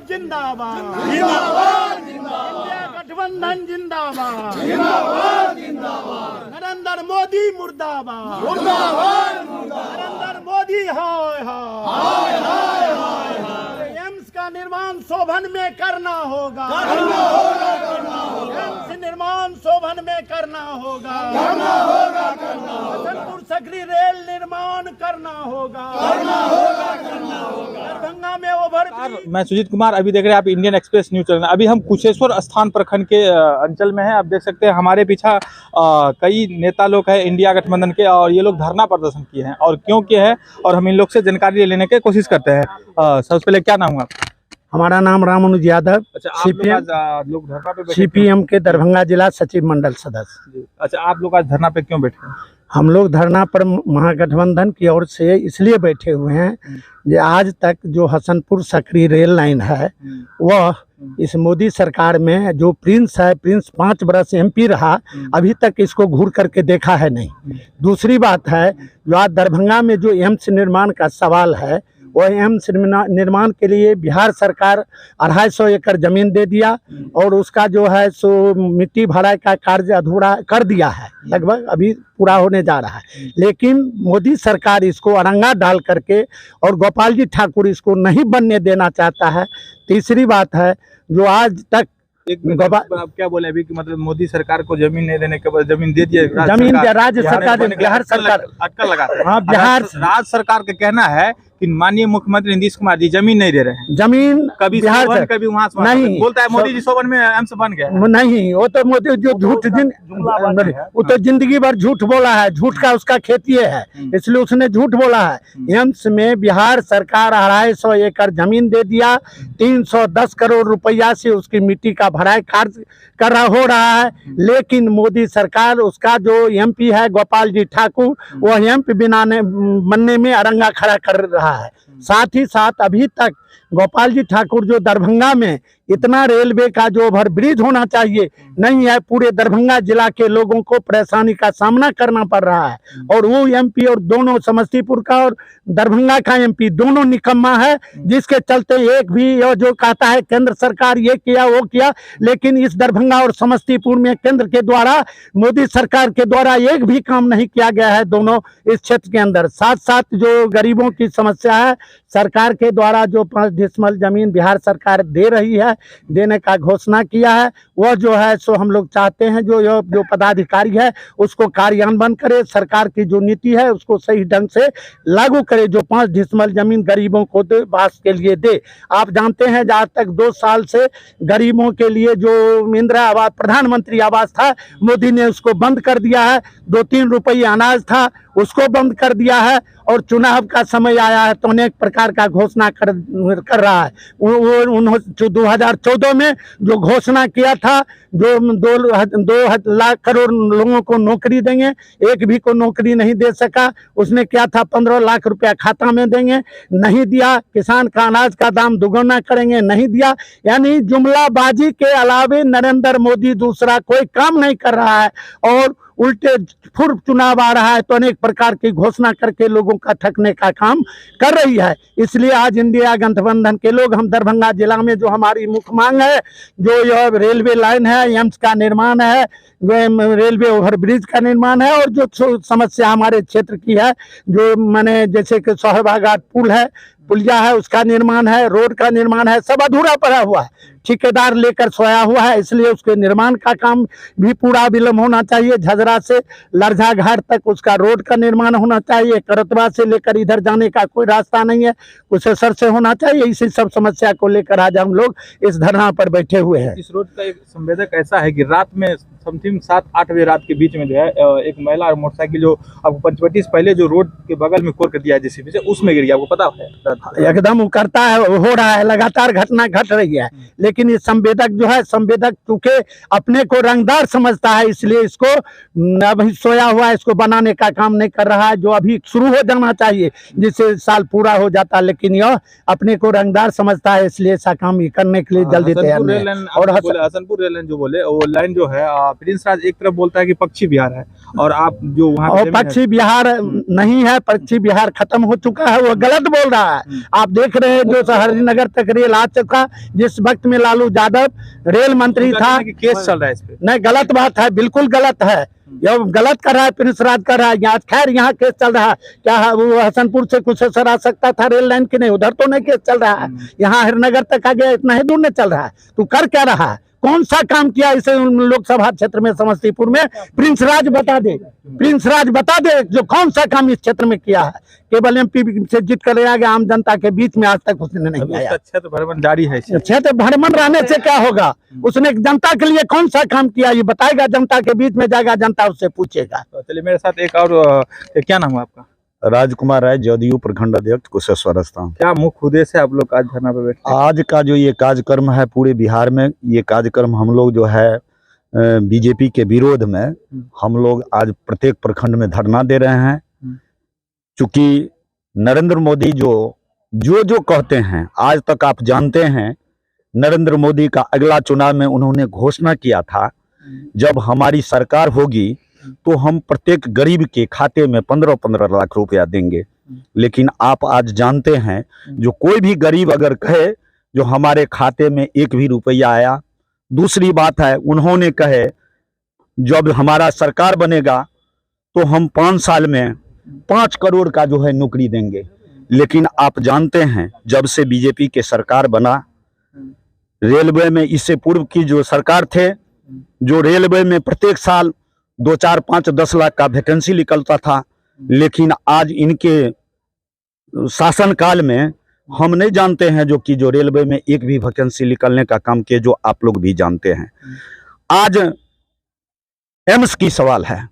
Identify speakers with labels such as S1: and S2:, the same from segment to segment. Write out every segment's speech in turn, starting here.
S1: जिंदाबाद जिंदाबाद इंडिया गठबंधन जिंदाबाद जिंदाबाद जिंदाबाद नरेंद्र मोदी मुर्दाबाद मुर्दाबाद नरेंद्र मोदी हाय हाय एम्स का निर्माण शोभन में करना होगा एम्स निर्माण शोभन में करना होगा हसनपुर सकरी रेल निर्माण करना होगा दरभंगा में ओवर।
S2: मैं सुजीत कुमार, अभी देख रहे हैं आप इंडियन एक्सप्रेस न्यूज चैनल। अभी हम कुशेश्वर स्थान प्रखंड के अंचल में हैं। आप देख सकते हैं हमारे पीछे कई नेता लोग हैं इंडिया गठबंधन के, और ये लोग धरना प्रदर्शन किए हैं और क्यों किए हैं, और हम इन लोग से जानकारी लेने की कोशिश करते हैं। सबसे पहले क्या नाम हुआ?
S3: हमारा नाम रामानुज यादव।
S2: अच्छा, लोग धरना पे
S3: सीपीएम के दरभंगा जिला सचिव मंडल सदस्य।
S2: अच्छा, आप लोग आज धरना पे क्यों बैठे हैं?
S3: हम लोग धरना पर महागठबंधन की ओर से इसलिए बैठे हुए हैं कि आज तक जो हसनपुर सकरी रेल लाइन है वह इस मोदी सरकार में जो प्रिंस है, प्रिंस 5 बरस एमपी रहा, अभी तक इसको घूर करके देखा है नहीं। दूसरी बात है, जो आज दरभंगा में जो एम्स निर्माण का सवाल है, वह एम्स निर्माण के लिए बिहार सरकार 250 एकड़ जमीन दे दिया और उसका जो है सो मिट्टी भराई का कार्य अधूरा कर दिया है, लगभग अभी पूरा होने जा रहा है। लेकिन मोदी सरकार इसको अरंगा डाल करके और गोपाल जी ठाकुर इसको नहीं बनने देना चाहता है। तीसरी बात है, जो आज तक
S2: आप क्या बोले अभी कि मतलब मोदी सरकार को जमीन नहीं देने के बाद जमीन दे दिए,
S3: जमीन राज्य सरकार बिहार सरकार
S2: अटकल लगाते हैं।
S3: हाँ, बिहार
S2: राज्य सरकार का कहना है कि माननीय मुख्यमंत्री नीतीश कुमार जी जमीन नहीं दे रहे हैं।
S3: जमीन
S2: कभी
S3: बिहार
S2: सोबन, कभी वहाँ
S3: नहीं
S2: बोलता है मोदी जी सोबन में एम्स बन गया
S3: नहीं। वो तो मोदी जो झूठ वो तो जिंदगी भर झूठ बोला है, झूठ का उसका खेतिए है, इसलिए उसने झूठ बोला है। एम्स में बिहार सरकार 250 एकड़ जमीन दे दिया, 310 करोड़ रुपया से उसकी मिट्टी का भराई कार्य हो रहा है। लेकिन मोदी सरकार, उसका जो एमपी है गोपाल जी ठाकुर, वह एमपी बनने में अरंगा खड़ा कर रहा है। साथ ही साथ अभी तक गोपाल जी ठाकुर जो दरभंगा में इतना रेलवे का जो ओवर ब्रिज होना चाहिए नहीं है, पूरे दरभंगा जिला के लोगों को परेशानी का सामना करना पड़ रहा है। और वो एमपी और दोनों समस्तीपुर का और दरभंगा का एमपी दोनों निकम्मा है, जिसके चलते एक भी जो कहता है केंद्र सरकार ये किया वो किया, लेकिन इस दरभंगा और समस्तीपुर में केंद्र के द्वारा, मोदी सरकार के द्वारा एक भी काम नहीं किया गया है दोनों इस क्षेत्र के अंदर। साथ साथ जो गरीबों की समस्या है, सरकार के द्वारा जो 5 डिसमल जमीन बिहार सरकार दे रही है, देने का घोषणा किया है, वह जो है सो हम लोग चाहते हैं जो पदाधिकारी है उसको कार्यान्वयन करे, सरकार की जो नीति है उसको सही ढंग से लागू करे, जो 5 डिसमल जमीन गरीबों को वास के लिए दे। आप जानते हैं जहाँ तक 2 साल से गरीबों के लिए जो इंदिरा आवास, प्रधानमंत्री आवास था, मोदी ने उसको बंद कर दिया है। 2-3 रुपये अनाज था, उसको बंद कर दिया है। और चुनाव का समय आया है तो अनेक प्रकार का घोषणा कर रहा है। वो 2014 में जो घोषणा किया था, जो 2 लाख करोड़ लोगों को नौकरी देंगे, एक भी को नौकरी नहीं दे सका। उसने क्या था, 15 लाख रुपया खाता में देंगे, नहीं दिया। किसान का अनाज का दाम दुगुना करेंगे, नहीं दिया। यानी जुमलाबाजी के अलावे नरेंद्र मोदी दूसरा कोई काम नहीं कर रहा है, और उल्टे फिर चुनाव आ रहा है तो अनेक प्रकार की घोषणा करके लोगों का ठगने का काम कर रही है। इसलिए आज इंडिया गठबंधन के लोग, हम दरभंगा जिला में जो हमारी मुख्य मांग है, जो यह रेलवे लाइन है, एम्स का निर्माण है, रेलवे ओवरब्रिज का निर्माण है, और जो समस्या हमारे क्षेत्र की है, जो मैंने जैसे कि सोहबाघाट पुल है, पुलिया है, उसका निर्माण है, रोड का निर्माण है, सब अधूरा पड़ा हुआ है, ठेकेदार लेकर सोया हुआ है। इसलिए उसके निर्माण का काम भी पूरा विलम्ब होना चाहिए। झजरा से लरझा घाट तक उसका रोड का निर्माण होना चाहिए। करतवा से लेकर इधर जाने का कोई रास्ता नहीं है, कुशेश्वर से होना चाहिए। इसी सब समस्या को लेकर आज हम लोग इस धरना पर बैठे हुए हैं।
S2: इस रोड का एक संवेदक ऐसा है कि रात में समथिंग 7-8 बजे रात के बीच में जो है एक महिला और मोटरसाइकिल जो आपको पंचवटी से पहले जो रोड के बगल में कोर कर दिया है जेसीबी से, उसमें गिर गया। आपको पता है?
S3: एकदम करता है, हो रहा है, लगातार घटना घट रही है। लेकिन ये संवेदक जो है, संवेदक चूंकि अपने को रंगदार समझता है, इसलिए इसको अभी सोया हुआ है, इसको बनाने का काम नहीं कर रहा है, जो अभी शुरू हो जाना चाहिए, जिससे साल पूरा हो जाता। लेकिन यह अपने को रंगदार समझता है, इसलिए ऐसा काम करने के लिए जल्दी तैयार नहीं है।
S2: और हसनपुर रेल लाइन जो बोले, वो लाइन जो है प्रिंस राज एक तरफ बोलता है कि पक्षी बिहार है और आप जो वहाँ
S3: और पक्षी बिहार नहीं है, पक्षी बिहार खत्म हो चुका है, वो गलत बोल रहा है। आप देख रहे हैं जो हरिनगर तक रेल आ चुका, जिस वक्त में लालू यादव रेल मंत्री था,
S2: केस चल रहा है इस पे।
S3: नहीं गलत बात है, बिल्कुल गलत है, ये गलत कर रहा है, प्रिंस राज कर रहा है। यहाँ खैर यहाँ केस चल रहा है, क्या वो हसनपुर से कुशेश्वर आ सकता था रेल लाइन की? नहीं, उधर तो नहीं केस चल रहा है, यहाँ हरिनगर तक आ गया, इतना ही दूर नहीं चल रहा है। तू कर क्या रहा है? कौन सा काम किया इसे लोकसभा क्षेत्र में, समस्तीपुर में? प्रिंस राज बता दे, प्रिंस राज बता दे जो कौन सा काम इस क्षेत्र में किया है। केवल एमपी से जीत कर आ गया, आम जनता के बीच में आज तक उसने नहीं आया।
S2: क्षेत्र भ्रमण जारी है।
S3: क्षेत्र भ्रमण रहने से क्या होगा? उसने जनता के लिए कौन सा काम किया ये बताएगा, जनता के बीच में जाएगा, जनता उससे पूछेगा।
S2: चलिए मेरे साथ एक और, क्या नाम है आपका?
S4: राजकुमार राय, जदयू प्रखंड अध्यक्ष कुशेश्वर स्थान।
S2: क्या मुख्य उद्देश्य है आप लोग आज धरना पे बैठे?
S4: आज का जो ये कार्यक्रम है पूरे बिहार में, ये कार्यक्रम हम लोग जो है बीजेपी के विरोध में हम लोग आज प्रत्येक प्रखंड में धरना दे रहे हैं। चूंकि नरेंद्र मोदी जो कहते हैं, आज तक आप जानते हैं नरेंद्र मोदी का अगला चुनाव में उन्होंने घोषणा किया था जब हमारी सरकार होगी तो हम प्रत्येक गरीब के खाते में 15-15 लाख रुपया देंगे। लेकिन आप आज जानते हैं जो कोई भी गरीब अगर कहे जो हमारे खाते में एक भी रुपया आया, दूसरी बात है उन्होंने कहे जब हमारा सरकार बनेगा तो हम 5 साल में 5 करोड़ का जो है नौकरी देंगे। लेकिन आप जानते हैं जब से बीजेपी के सरकार बना, रेलवे में इससे पूर्व की जो सरकार थे, जो रेलवे में प्रत्येक साल 2, 4, 5, 10 लाख का वैकेंसी निकलता था, लेकिन आज इनके शासनकाल में हम नहीं जानते हैं जो कि जो रेलवे में एक भी वैकेंसी निकलने का काम किए, जो आप लोग भी जानते हैं। आज एम्स की सवाल है,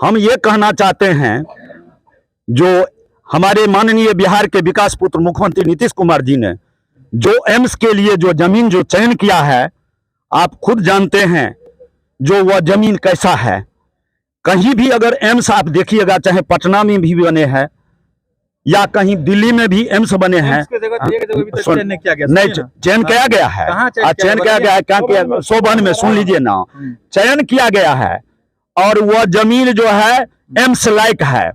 S4: हम ये कहना चाहते हैं जो हमारे माननीय बिहार के विकास पुत्र मुख्यमंत्री नीतीश कुमार जी ने जो एम्स के लिए जो जमीन जो चयन किया है, आप खुद जानते हैं जो वह जमीन कैसा है। कहीं भी अगर एम्स आप देखिएगा, चाहे पटना में भी बने हैं या कहीं दिल्ली में भी एम्स बने हैं,
S2: चयन किया गया
S4: नहीं चयन किया गया है, चयन किया गया है, क्या किया 152 में सुन लीजिए ना, चयन किया गया है और वह जमीन जो है एम्स लायक है।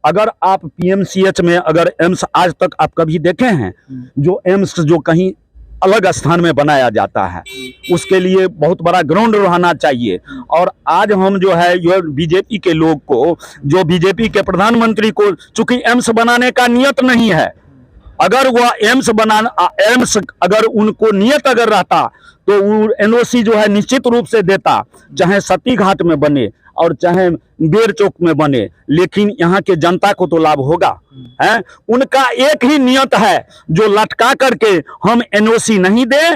S4: अगर आप पीएमसीएच में अगर एम्स आज तक आप कभी देखे हैं जो एम्स जो कहीं अलग स्थान में बनाया जाता है, उसके लिए बहुत बड़ा ग्राउंड रहना चाहिए। और आज हम जो है ये बीजेपी के लोग को, जो बीजेपी के प्रधानमंत्री को चूंकि एम्स बनाने का नियत नहीं है, अगर वह एम्स अगर उनको नियत अगर रहता तो वो एनओसी जो है निश्चित रूप से देता, चाहे सती घाट में बने और चाहे बेर चौक में बने, लेकिन यहाँ के जनता को तो लाभ होगा है। उनका एक ही नियत है जो लटका करके हम एनओसी नहीं दे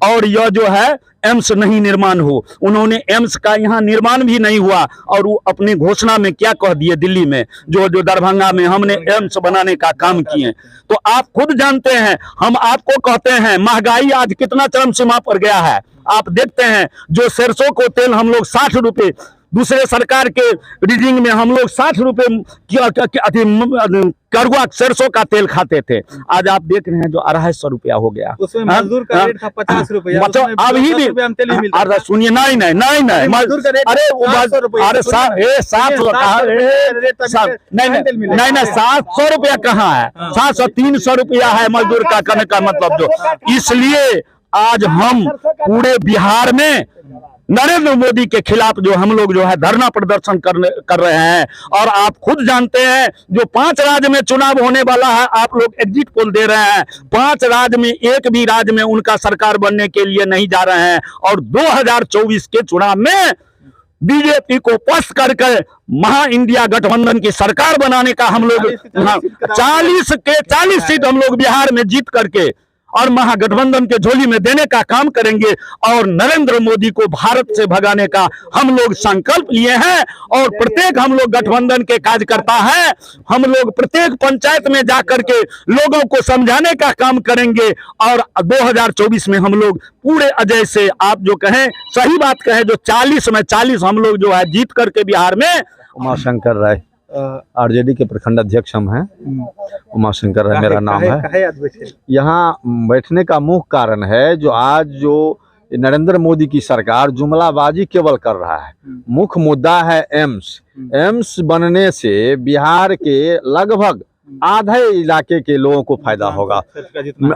S4: और यह जो है एम्स नहीं निर्माण हो। उन्होंने एम्स का यहाँ निर्माण भी नहीं हुआ और वो अपनी घोषणा में क्या कह दिए, दिल्ली में जो दरभंगा में हमने एम्स बनाने का काम किए। तो आप खुद जानते हैं, हम आपको कहते हैं महंगाई आज कितना चरम सीमा पर गया है। आप देखते हैं जो सरसों को तेल हम लोग 60 रुपये, दूसरे सरकार के रीडिंग में हम लोग 60 रुपये कड़वा सरसों का तेल खाते थे, आज आप देख रहे हैं जो 250 रुपया हो गया।
S2: उसमें मजदूर का रेट था 50 रुपया,
S3: अभी भी सुनिए, नहीं अरे 700 रुपया कहाँ है, 700-300 रुपया है मजदूर का करने का मतलब जो। इसलिए आज हम पूरे बिहार में नरेंद्र मोदी के खिलाफ जो हम लोग जो है धरना प्रदर्शन कर रहे हैं। और आप खुद जानते हैं जो 5 राज्य में चुनाव होने वाला है, आप लोग एग्जिट पोल दे रहे हैं, 5 राज्य में एक भी राज्य में उनका सरकार बनने के लिए नहीं जा रहे हैं। और 2024 के चुनाव में बीजेपी को पस्त करके महा इंडिया गठबंधन की सरकार बनाने का हम लोग 40 सीट हम लोग बिहार में जीत करके और महागठबंधन के झोली में देने का काम करेंगे। और नरेंद्र मोदी को भारत से भगाने का हम लोग संकल्प लिए हैं। और प्रत्येक हम लोग गठबंधन के कार्यकर्ता हैं, हम लोग प्रत्येक पंचायत में जाकर के लोगों को समझाने का काम करेंगे। और 2024 में हम लोग पूरे अजय से, आप जो कहें सही बात कहें, जो 40 में 40 हम लोग जो है जीत करके बिहार में।
S4: उमाशंकर राय, आरजेडी के प्रखंड अध्यक्ष हम हैं। उमाशंकर राय मेरा नाम है।
S2: यहाँ
S4: यहाँ बैठने का मुख्य कारण है जो आज जो
S5: नरेंद्र मोदी की सरकार जुमलाबाजी केवल कर रहा है। मुख्य मुद्दा है एम्स। एम्स बनने से बिहार के लगभग आधे इलाके के लोगों को फायदा होगा।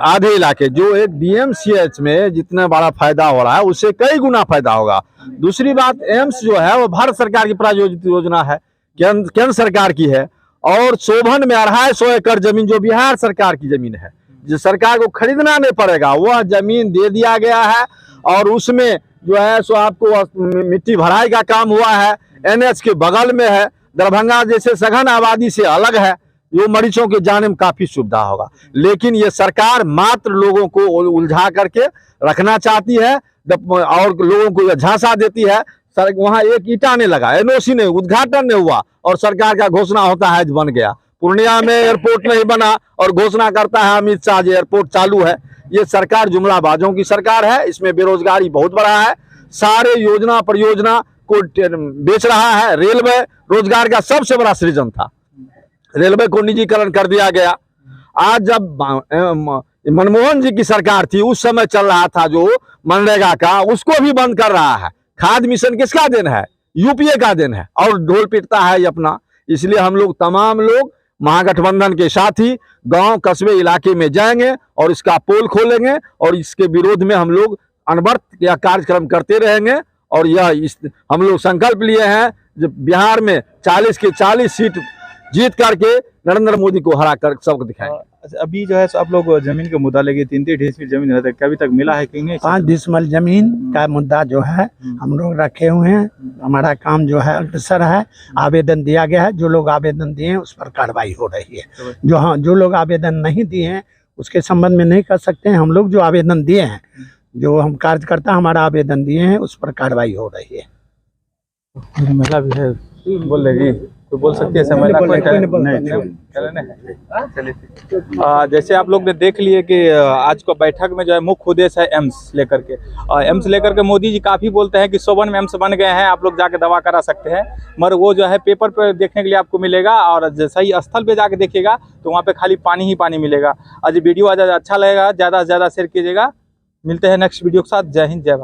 S5: आधे इलाके जो एक DMCH में जितना बड़ा फायदा हो रहा है उससे कई गुना फायदा होगा। दूसरी बात, एम्स जो है वो भारत सरकार की प्रायोजित योजना है, केंद्र सरकार की है, और शोभन में 250 एकड़ जमीन जो बिहार सरकार की जमीन है, जिस सरकार को खरीदना नहीं पड़ेगा, वह जमीन दे दिया गया है। और उसमें जो है सो आपको मिट्टी भराई का काम हुआ है। NH के बगल में है, दरभंगा जैसे सघन आबादी से अलग है, जो मरीजों के जाने में काफी सुविधा होगा। लेकिन ये सरकार मात्र लोगों को उलझा करके रखना चाहती है और लोगों को झांसा देती है। सर वहाँ एक ईटा नहीं लगा, NOC नहीं, उद्घाटन नहीं हुआ और सरकार का घोषणा होता है बन गया। पूर्णिया में एयरपोर्ट नहीं बना और घोषणा करता है अमित शाह जी एयरपोर्ट चालू है। ये सरकार जुमलाबाजों की सरकार है। इसमें बेरोजगारी बहुत बड़ा है, सारे योजना परियोजना को बेच रहा है। रेलवे रोजगार का सबसे बड़ा सृजन था, रेलवे को निजीकरण कर दिया गया। आज जब मनमोहन जी की सरकार थी उस समय चल रहा था जो मनरेगा का, उसको भी बंद कर रहा है। खाद मिशन किसका देन है? UPA का देन है, और ढोल पीटता है ये अपना। इसलिए हम लोग तमाम लोग महागठबंधन के साथी गांव कस्बे इलाके में जाएंगे और इसका पोल खोलेंगे और इसके विरोध में हम लोग अनवरत यह कार्यक्रम करते रहेंगे। और हम लोग संकल्प लिए हैं जब बिहार में 40 के 40 सीट जीत करके नरेंद्र मोदी को हरा कर सबको दिखाएंगे।
S2: अभी जो है सो आप लोग जमीन का मुद्दा लेके 3-3 डिसमिल जमीन रहता है, क्या अभी तक मिला है कि नहीं?
S3: 5 डिसमिल जमीन का मुद्दा जो है हम लोग रखे हुए हैं। हमारा काम जो है अग्रसर है, आवेदन दिया गया है। जो लोग आवेदन दिए हैं उस पर कार्रवाई हो रही है। जो लोग आवेदन नहीं दिए हैं उसके संबंध में नहीं कर सकते हैं। हम लोग जो आवेदन दिए हैं, जो हम कार्यकर्ता हमारा आवेदन दिए हैं उस पर कार्रवाई हो रही है।
S2: महिला भी है, बोल लेगी तो बोल सकती है। जैसे आप लोग ने देख लिए कि आज को बैठक में जो है मुख्य उद्देश्य है एम्स लेकर के। एम्स लेकर के मोदी जी काफ़ी बोलते हैं कि शोभन में एम्स बन गए हैं, आप लोग जाके दवा करा सकते हैं। मगर वो जो है पेपर पे देखने के लिए आपको मिलेगा, और सही स्थल पे जाके देखिएगा तो वहाँ पे खाली पानी ही पानी मिलेगा। आज वीडियो अच्छा लगेगा, ज़्यादा से ज़्यादा शेयर कीजिएगा। मिलते हैं नेक्स्ट वीडियो के साथ। जय हिंद, जय भारत।